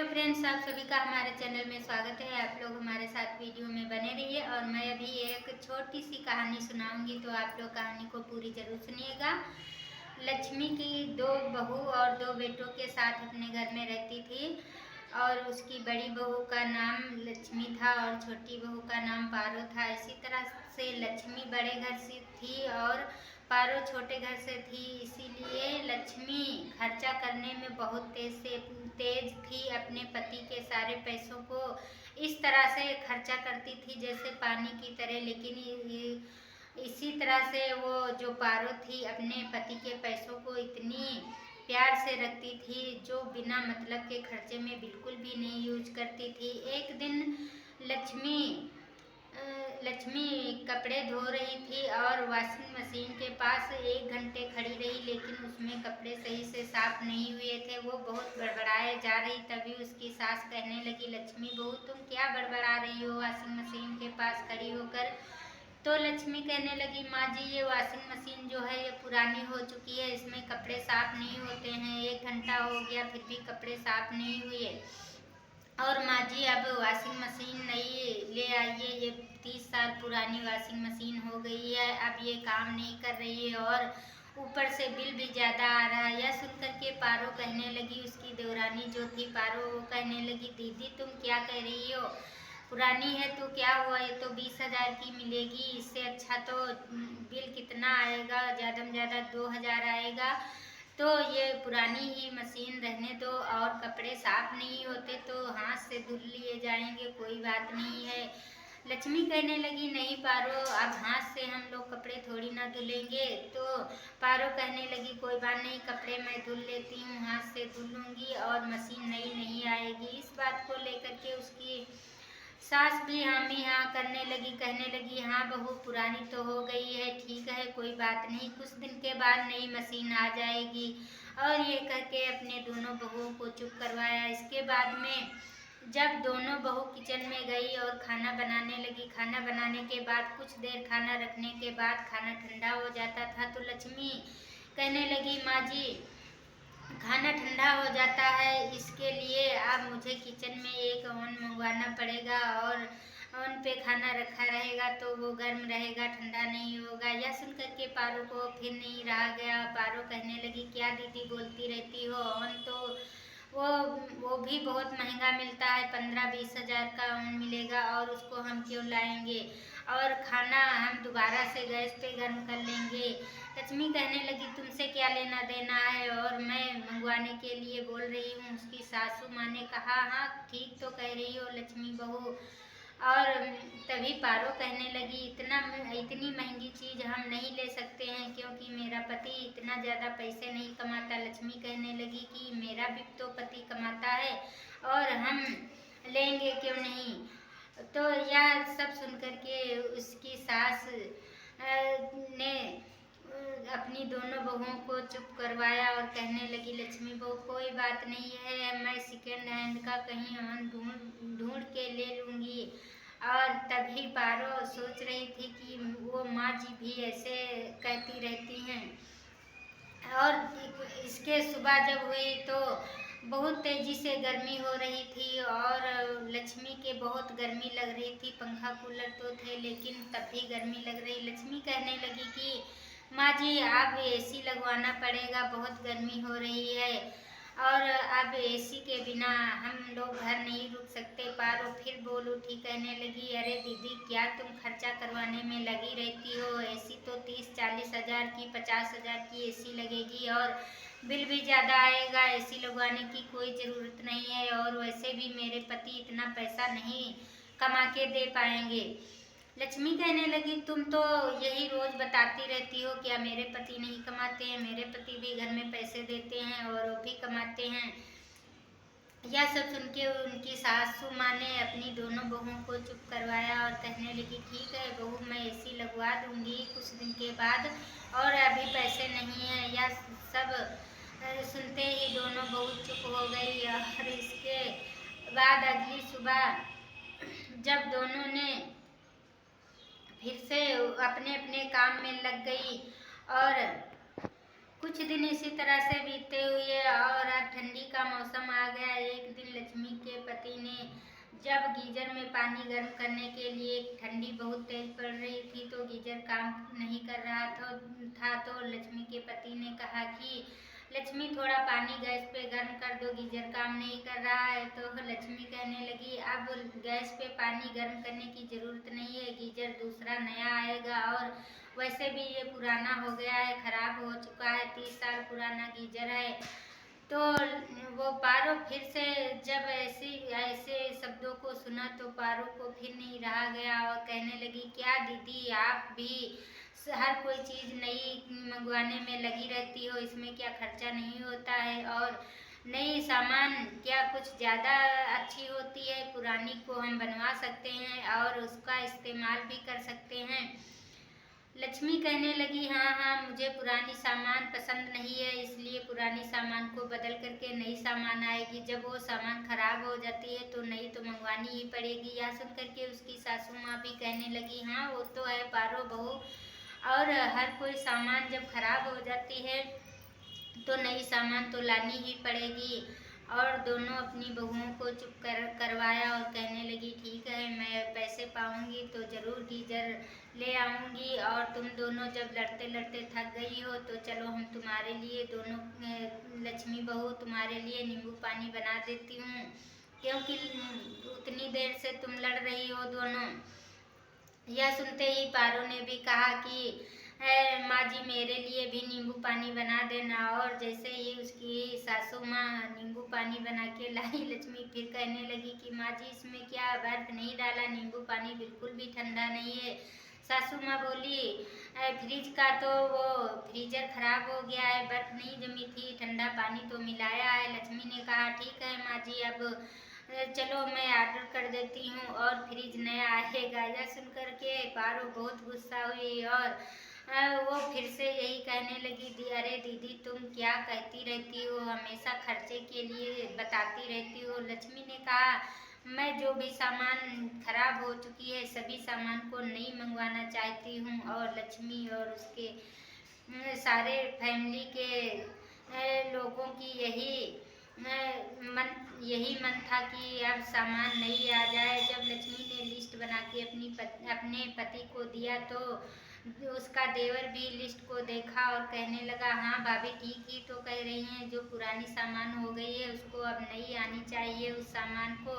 Hello friends, आप सभी का हमारे चैनल में स्वागत है। आप लोग हमारे साथ वीडियो में बने रहिए और मैं अभी एक छोटी सी कहानी सुनाऊंगी, तो आप लोग कहानी को पूरी जरूर सुनिएगा। लक्ष्मी की दो बहू और दो बेटों के साथ अपने घर में रहती थी और उसकी बड़ी बहू का नाम लक्ष्मी था और छोटी बहू का नाम पारो था। इसी तरह से लक्ष्मी बड़े घर से थी और पारो छोटे घर से थी, इसीलिए लक्ष्मी खर्चा करने में बहुत तेज थी। अपने पति के सारे पैसों को इस तरह से खर्चा करती थी जैसे पानी की तरह, लेकिन इसी तरह से वो जो पारो थी अपने पति के पैसों को इतनी प्यार से रखती थी जो बिना मतलब के खर्चे में बिल्कुल भी नहीं यूज करती थी। एक दिन लक्ष्मी लक्ष्मी कपड़े धो रही थी और वॉशिंग मशीन के पास 1 घंटे खड़ी रही, लेकिन उसमें कपड़े सही से साफ नहीं हुए थे। वो बहुत बड़बड़ाए जा रही, तभी उसकी सास कहने लगी, लक्ष्मी बहू तुम क्या बड़बड़ा रही हो वॉशिंग मशीन के पास खड़ी होकर। तो लक्ष्मी कहने लगी, माँ जी ये वॉशिंग मशीन जो है ये पुरानी हो चुकी है, इसमें कपड़े साफ नहीं होते हैं। 1 घंटा हो गया फिर भी कपड़े साफ नहीं हुए। और माँ जी अब वॉशिंग मशीन नई ले आइए, ये 30 साल पुरानी वॉशिंग मशीन हो गई है, अब ये काम नहीं कर रही है और ऊपर से बिल भी ज़्यादा आ रहा है। यह सुनकर के पारो कहने लगी, उसकी देवरानी जो थी पारो, वो कहने लगी, दीदी तुम क्या कह रही हो, पुरानी है तो क्या हुआ, ये तो 20,000 की मिलेगी, इससे अच्छा तो बिल कितना आएगा, ज़्यादा में ज़्यादा 2,000 आएगा। तो ये पुरानी ही मशीन रहने दो, और कपड़े साफ नहीं होते तो हाथ से धुल लिए जाएंगे, कोई बात नहीं है। लक्ष्मी कहने लगी, नहीं पारो, अब हाथ से हम लोग कपड़े थोड़ी ना धुलेंगे। तो पारो कहने लगी, कोई बात नहीं, कपड़े मैं धुल लेती हूँ, हाथ से धुल लूँगी और मशीन नई नहीं आएगी। इस बात को लेकर के उसकी सास भी हामी हाँ करने लगी, कहने लगी, हाँ बहू पुरानी तो हो गई है, ठीक है कोई बात नहीं, कुछ दिन के बाद नई मशीन आ जाएगी। और ये करके अपने दोनों बहुओं को चुप करवाया। इसके बाद में जब दोनों बहू किचन में गई और खाना बनाने लगी, खाना बनाने के बाद कुछ देर खाना रखने के बाद खाना ठंडा हो जाता था, तो लक्ष्मी कहने लगी, माँ जी खाना ठंडा हो जाता है, इसके लिए अब मुझे किचन में एक ओवन मंगवाना पड़ेगा और ओवन पे खाना रखा रहेगा तो वो गर्म रहेगा, ठंडा नहीं होगा। यह सुनकर के पारो को फिर नहीं रहा गया। पारो कहने लगी, क्या दीदी बोलती रहती हो, ओवन तो वो वो भी बहुत महंगा मिलता है, 15-20 हज़ार का ओवन मिलेगा और उसको हम क्यों लाएंगे, और खाना हम दोबारा से गैस पे गर्म कर लेंगे। लक्ष्मी कहने लगी, तुमसे क्या लेना देना है, और मैं मंगवाने के लिए बोल रही हूँ। उसकी सासू माँ ने कहा, हाँ ठीक तो कह रही हो लक्ष्मी बहू। और तभी पारो कहने लगी, इतनी महंगी चीज़ हम नहीं ले सकते हैं क्योंकि मेरा पति इतना ज़्यादा पैसे नहीं कमाता। लक्ष्मी कहने लगी कि मेरा भी तो पति कमाता है और हम लेंगे क्यों नहीं। तो यह सब सुनकर के उसकी सास ने अपनी दोनों बहुओं को चुप करवाया और कहने लगी, लक्ष्मी बहू कोई बात नहीं है, मैं सेकेंड हैंड का कहीं ओवन ढूंढ ढूंढ के ले लूँगी। और तभी पारो सोच रही थी कि वो माँ जी भी ऐसे कहती रहती हैं। और इसके सुबह जब हुई तो बहुत तेजी से गर्मी हो रही थी और लक्ष्मी के बहुत गर्मी लग रही थी। पंखा कूलर तो थे लेकिन तब भी गर्मी लग रही। लक्ष्मी कहने लगी कि माँ जी अब एसी लगवाना पड़ेगा, बहुत गर्मी हो रही है और अब एसी के बिना हम लोग घर नहीं रुक सकते। पारो फिर बोल उठी, कहने लगी, अरे दीदी क्या तुम खर्चा करवाने में लगी रहती हो, एसी तो 30-40 हज़ार की 50 हज़ार की एसी लगेगी और बिल भी ज़्यादा आएगा, एसी लगवाने की कोई ज़रूरत नहीं है और वैसे भी मेरे पति इतना पैसा नहीं कमा के दे पाएंगे। लक्ष्मी कहने लगी, तुम तो यही रोज बताती रहती हो क्या मेरे पति नहीं कमाते हैं, मेरे पति भी घर में पैसे देते हैं और वो भी कमाते हैं। यह सब सुन के उनकी सासू माँ ने अपनी दोनों बहुओं को चुप करवाया और कहने लगी, ठीक है बहू मैं एसी लगवा दूंगी कुछ दिन के बाद, और अभी पैसे नहीं है। यह सब सुनते ही दोनों बहू चुप हो गई। और इसके बाद अगली सुबह जब दोनों ने फिर से अपने अपने काम में लग गई और कुछ दिन इसी तरह से बीते हुए और अब ठंडी का मौसम आ गया। एक दिन लक्ष्मी पति ने जब गीजर में पानी गर्म करने के लिए, ठंडी बहुत तेज पड़ रही थी तो गीजर काम नहीं कर रहा था तो लक्ष्मी के पति ने कहा कि लक्ष्मी थोड़ा पानी गैस पे गर्म कर दो, गीजर काम नहीं कर रहा है। तो लक्ष्मी कहने लगी अब गैस पे पानी गर्म करने की ज़रूरत नहीं है, गीजर दूसरा नया आएगा और वैसे भी ये पुराना हो गया है, ख़राब हो चुका है, 30 साल पुराना गीजर है। तो वो पारो फिर से जब ऐसे शब्दों को सुना तो पारो को फिर नहीं रहा गया और कहने लगी क्या दीदी आप भी हर कोई चीज़ नई मंगवाने में लगी रहती हो, इसमें क्या खर्चा नहीं होता है और नई सामान क्या कुछ ज़्यादा अच्छी होती है, पुरानी को हम बनवा सकते हैं और उसका इस्तेमाल भी कर सकते हैं। लक्ष्मी कहने लगी हाँ मुझे पुरानी सामान पसंद नहीं है, इसलिए पुरानी सामान को बदल करके नई सामान आएगी, जब वो सामान खराब हो जाती है तो नई तो मंगवानी ही पड़ेगी। यह सुन करके उसकी सासू माँ भी कहने लगी हाँ वो तो है पारो बहू, और हर कोई सामान जब खराब हो जाती है तो नई सामान तो लानी ही पड़ेगी। और दोनों अपनी बहुओं को चुप करवाया और कहने लगी ठीक है मैं पैसे पाऊंगी तो ज़रूर गीजर ले आऊंगी और तुम दोनों जब लड़ते लड़ते थक गई हो तो चलो हम तुम्हारे लिए दोनों लक्ष्मी बहू तुम्हारे लिए नींबू पानी बना देती हूँ, क्योंकि उतनी देर से तुम लड़ रही हो दोनों। यह सुनते ही पारो ने भी कहा कि माँ जी मेरे लिए भी नींबू पानी बना देना, और जैसे ही उसकी सासू माँ नींबू पानी बना के लाई, लक्ष्मी फिर कहने लगी कि माँ जी इसमें क्या बर्फ नहीं डाला, नींबू पानी बिल्कुल भी ठंडा नहीं है। सासू माँ बोली फ्रिज का तो वो फ्रीजर खराब हो गया है, बर्फ नहीं जमी थी, ठंडा पानी तो मिलाया है। लक्ष्मी ने कहा ठीक है माँ जी अब चलो मैं ऑर्डर कर देती हूँ और फ्रिज नया आएगा। यह सुनकर के पारो बहुत गुस्सा हुई और वो फिर से यही कहने लगी अरे दीदी तुम क्या कहती रहती हो, हमेशा खर्चे के लिए बताती रहती हो। लक्ष्मी ने कहा मैं जो भी सामान खराब हो चुकी है सभी सामान को नई मंगवाना चाहती हूँ, और लक्ष्मी और उसके सारे फैमिली के लोगों की यही मन था कि अब सामान नहीं आ जाए। जब लक्ष्मी ने लिस्ट बना के अपने पति को दिया तो उसका देवर भी लिस्ट को देखा और कहने लगा हाँ भाभी ठीक ही तो कह रही हैं, जो पुरानी सामान हो गई है उसको अब नई आनी चाहिए उस सामान को।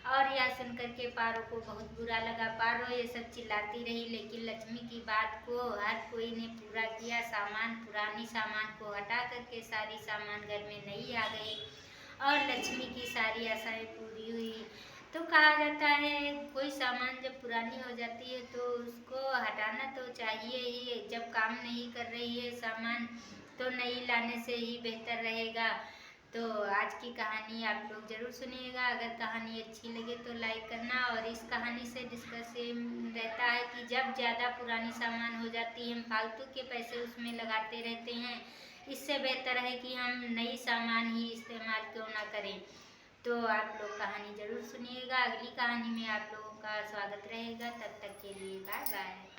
और यह सुनकर के पारो को बहुत बुरा लगा। पारो ये सब चिल्लाती रही लेकिन लक्ष्मी की बात को हर कोई ने पूरा किया। पुरानी सामान को हटा करके सारी सामान घर में नई आ गई और लक्ष्मी की सारी आशाएं पूरी हुई। तो कहा जाता है कोई सामान जब पुरानी हो जाती है तो उसको हटाना तो चाहिए ही, जब काम नहीं कर रही है सामान तो नई लाने से ही बेहतर रहेगा। तो आज की कहानी आप लोग ज़रूर सुनिएगा। अगर कहानी अच्छी लगे तो लाइक करना। और इस कहानी से डिस्कस रहता है कि जब ज़्यादा पुरानी सामान हो जाती है हम फालतू के पैसे उसमें लगाते रहते हैं, इससे बेहतर है कि हम नई सामान ही इस्तेमाल क्यों ना करें। तो आप लोग कहानी ज़रूर सुनिएगा। अगली कहानी में आप लोगों का स्वागत रहेगा। तब तक के लिए बाय बाय।